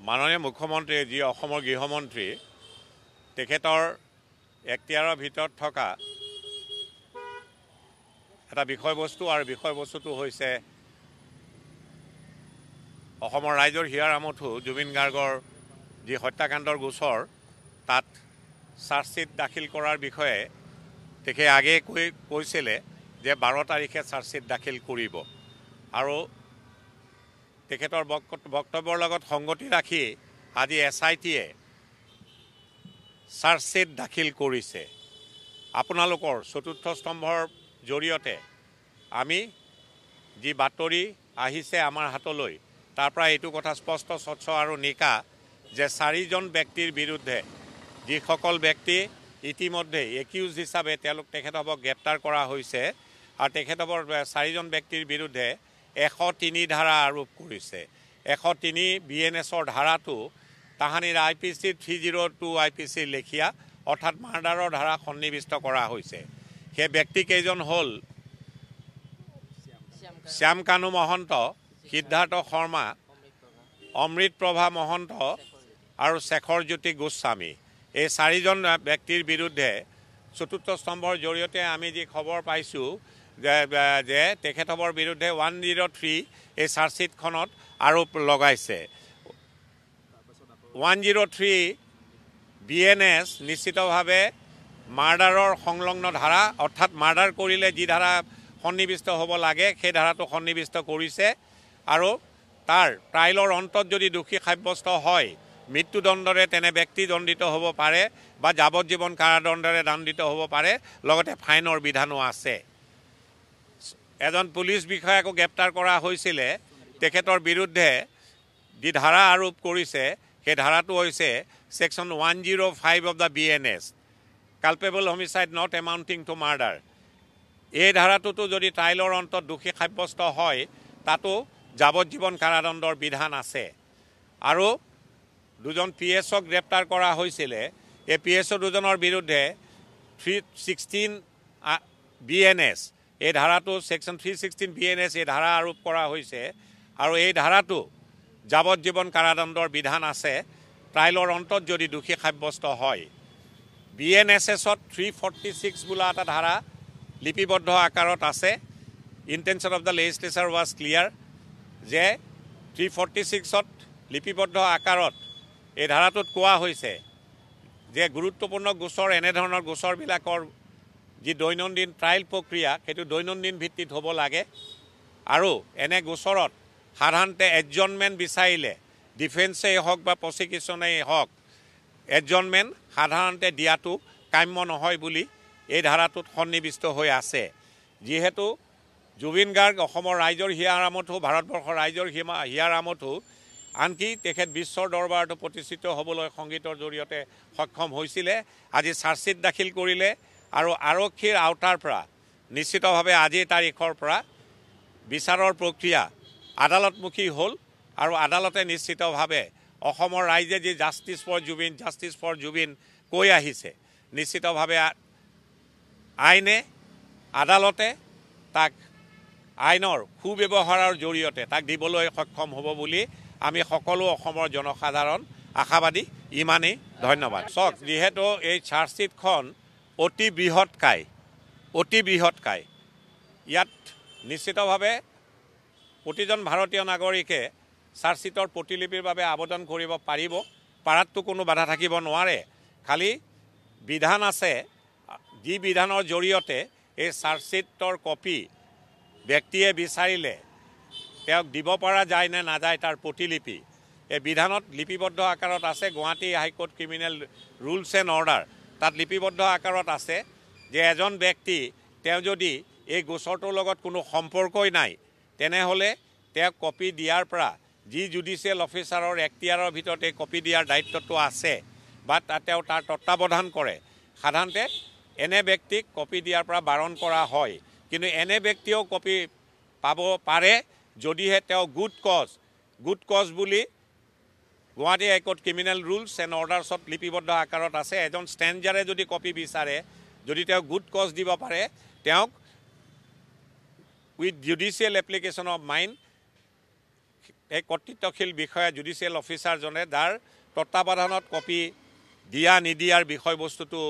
মাননীয় মুখ্যমন্ত্ৰী যি অসমৰ গৃহমন্ত্ৰী তেখেতৰ এখতিয়াৰৰ ভিতৰত থকা এটা বিষয়বস্তু আৰু বিষয়বস্তুটো হৈছে অসমৰ ৰাইজৰ হিয়াৰ আমঠু জুবিন গাৰ্গৰ যি হত্যাকাণ্ডৰ গোচৰ তাত চাৰ্জশ্বিট দাখিল কৰাৰ বিষয়ে তেখেতে আগেয়ে কৈছিলে যে 12 তাৰিখে চাৰ্জশ্বিট দাখিল কৰিব আৰু তেখেতৰ বক্তব্যৰ লগত সংগতি ৰাখি আজি SITয়ে চাৰ্জশ্বিট দাখিল কৰিছে। আপোনালোকৰ চতুৰ্থ স্তম্ভৰ জৰিয়তে আমি যি বাতৰি আহিছে আমাৰ হাতলৈ তাৰ পৰা এইটো কথা স্পষ্ট স্বচ্ছ আৰু নিকা যে 4জন ব্যক্তিৰ বিৰুদ্ধে যিসকল ব্যক্তি ইতিমধ্যে একিউজ হিচাপে তেখেতক গ্ৰেপ্তাৰ কৰা হৈছে আৰু তেখেতক 4জন ব্যক্তিৰ বিৰুদ্ধে 103 ধাৰা আৰোপ কৰিছে। 103 BNSৰ ধাৰাটো তাহানিৰ IPC 302 IPC লেখিয়া অৰ্থাৎ মাৰ্ডাৰৰ ধাৰা সন্নিৱিষ্ট কৰা হৈছে। সেই ব্যক্তিকেইজন হ'ল শ্যামকানু মহন্ত, সিদ্ধাৰ্থ শৰ্মা, অমৃত প্ৰভা মহন্ত আৰু শেখৰ জ্যোতি গোস্বামী। এই 4জন ব্যক্তিৰ বিৰুদ্ধে চতুৰ্থ স্তম্ভৰ জৰিয়তে আমি যি খবৰ পাইছোঁ যে তেখেতৰ বিৰুদ্ধে 103 এই চাৰ্জশ্বিটখনত আৰোপ লগাইছে। 103 BNS নিশ্চিতভাৱে মাৰ্ডাৰৰ সংলগ্ন ধাৰা অৰ্থাৎ মাৰ্ডাৰ কৰিলে যি ধাৰা সন্নিৱিষ্ট হ'ব লাগে সেই ধাৰাটো সন্নিৱিষ্ট কৰিছে আৰু তাৰ ট্ৰাইলৰ অন্তত যদি দোষী সাব্যস্ত হয় মৃত্যুদণ্ডৰে তেনে ব্যক্তি দণ্ডিত হ'ব পাৰে বা যাৱজ্জীৱন কাৰাদণ্ডৰে দণ্ডিত হ'ব পাৰে, লগতে ফাইনৰ বিধানো আছে। এজন পুলিচ বিষয়াকো গ্ৰেপ্তাৰ কৰা হৈছিলে। তেখেতৰ বিৰুদ্ধে যি ধাৰা আৰোপ কৰিছে সেই ধাৰাটো হৈছে section 105 of the BNS, culpable homicide not amounting to murder. এই ধাৰাটোতো যদি ট্ৰাইলৰ অন্তত দোষী সাব্যস্ত হয় তাতো যাৱজ্জীৱন কাৰাদণ্ডৰ বিধান আছে। আৰু দুজন PSক গ্ৰেপ্তাৰ কৰা হৈছিলে। এই PSO দুজনৰ বিৰুদ্ধে 316 BNS এই ধাৰাটো সেকশ্যন 316 BNS এই ধাৰা আৰোপ কৰা হৈছে আৰু এই ধাৰাটো যাৱজ্জীৱন কাৰাদণ্ডৰ বিধান আছে ট্ৰাইলৰ অন্তত যদি দোষী সাব্যস্ত হয়। BNSSত 346 বোলা এটা ধাৰা লিপিবদ্ধ আকাৰত আছে। Intention of the legislature was clear যে 346ত লিপিবদ্ধ আকাৰত এই ধাৰাটোত কোৱা হৈছে যে গুৰুত্বপূৰ্ণ গোচৰ এনেধৰণৰ গোচৰবিলাকৰ যি দৈনন্দিন ট্ৰায়েল প্ৰক্ৰিয়া সেইটো দৈনন্দিন ভিত্তিত হ'ব লাগে আৰু এনে গোচৰত সাধাৰণতে এডজনমেণ্ট বিচাৰিলে ডিফেন্সেই হওক বা প্ৰচিকিউশ্যনেই হওক এডজনমেণ্ট সাধাৰণতে দিয়াটো কাম্য নহয় বুলি এই ধাৰাটোত সন্নিৱিষ্ট হৈ আছে। যিহেতু জুবিন গাৰ্গ অসমৰ ৰাইজৰ হিয়াৰ আমঠু, ভাৰতবৰ্ষৰ ৰাইজৰ হিয়াৰ আমঠু, আনকি তেখেত বিশ্বৰ দৰবাৰতো প্ৰতিষ্ঠিত হ'বলৈ সংগীতৰ জৰিয়তে সক্ষম হৈছিলে। আজি চাৰ্জশ্বিট দাখিল কৰিলে আৰু আৰক্ষীৰ আওতাৰ পৰা নিশ্চিতভাৱে আজিৰ তাৰিখৰ পৰা বিচাৰৰ প্ৰক্ৰিয়া আদালতমুখী হ'ল আৰু আদালতে নিশ্চিতভাৱে অসমৰ ৰাইজে যি জাষ্টিছ ফৰ জুবিন কৈ আহিছে নিশ্চিতভাৱে আইনে আদালতে তাক আইনৰ সুব্যৱহাৰৰ জৰিয়তে তাক দিবলৈ সক্ষম হ'ব বুলি আমি সকলো অসমৰ জনসাধাৰণ আশাবাদী। ইমানেই, ধন্যবাদ। চাওক, যিহেতু এই চাৰ্জশ্বিটখন অতি বৃহৎকায় ইয়াত নিশ্চিতভাৱে প্ৰতিজন ভাৰতীয় নাগৰিকে চাৰ্জশ্বিটৰ প্ৰতিলিপিৰ বাবে আবেদন কৰিব পাৰিব। পাৰাততো কোনো বাধা থাকিব নোৱাৰে। খালি বিধান আছে যি বিধানৰ জৰিয়তে এই চাৰ্জশ্বিটৰ কপি ব্যক্তিয়ে বিচাৰিলে তেওঁক দিব পৰা যায় নে নাযায় তাৰ প্ৰতিলিপি এই বিধানত লিপিবদ্ধ আকাৰত আছে। Guwahati High Court criminal rules and order তাত লিপিবদ্ধ আকাৰত আছে যে এজন ব্যক্তি তেওঁ যদি এই গোচৰটোৰ লগত কোনো সম্পৰ্কই নাই তেনেহ'লে তেওঁক কপি দিয়াৰ পৰা যি জুডিচিয়েল অফিচাৰৰ এখতিয়াৰৰ ভিতৰত এই কপি দিয়াৰ দায়িত্বটো আছে বা তেওঁ তাৰ তত্ত্বাৱধান কৰে। সাধাৰণতে এনে ব্যক্তিক কপি দিয়াৰ পৰা বাৰণ কৰা হয়, কিন্তু এনে ব্যক্তিয়েও কপি পাব পাৰে যদিহে তেওঁ গুড কজ বুলি Guwahati High Court criminal rules and অৰ্ডাৰ্ছত লিপিবদ্ধ আকাৰত আছে। এজন ষ্ট্ৰেঞ্জাৰে যদি কপি বিচাৰে, যদি তেওঁ গুড কজ দিব পাৰে, তেওঁক with judicial application of mind এই কৰ্তৃত্বশীল বিষয়া জুডিচিয়েল অফিচাৰজনে যাৰ তত্বাৱধানত কপি দিয়া নিদিয়াৰ বিষয়বস্তুটো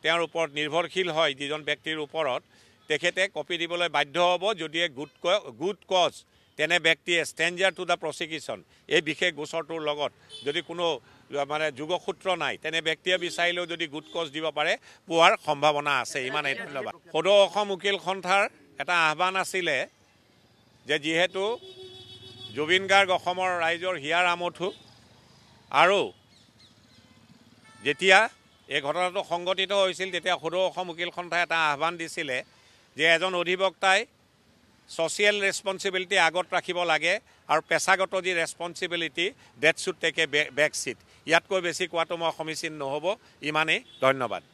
তেওঁৰ ওপৰত নিৰ্ভৰশীল হয় যিজন ব্যক্তিৰ ওপৰত তেখেতে কপি দিবলৈ বাধ্য হ'ব যদিহে গুড কজ তেনে ব্যক্তিয়ে ষ্ট্ৰেঞ্জাৰ টু দ্য প্ৰচিকিউশ্যন এই বিশেষ গোচৰটোৰ লগত যদি কোনো মানে যোগসূত্ৰ নাই তেনে ব্যক্তিয়ে বিচাৰিলেও যদি গুড কজ দিব পাৰে পোৱাৰ সম্ভাৱনা আছে ইমানেই ধন্যবাদ সদৌ অসম উকিল সন্থাৰ এটা আহ্বান আছিলে যে যিহেতু জুবিন গাৰ্গ অসমৰ ৰাইজৰ হিয়াৰ আমঠু আৰু যেতিয়া এই ঘটনাটো সংঘটিত হৈছিল তেতিয়া সদৌ অসম উকিল সন্থাই এটা আহ্বান দিছিলে যে এজন অধিবক্তাই ছ'চিয়েল ৰেছপঞ্চিবিলিটি আগত ৰাখিব লাগে আৰু পেছাগত যি responsibility that should take a back seat ইয়াতকৈ বেছি কোৱাটো মই সমীচীন নহ'ব ইমানেই ধন্যবাদ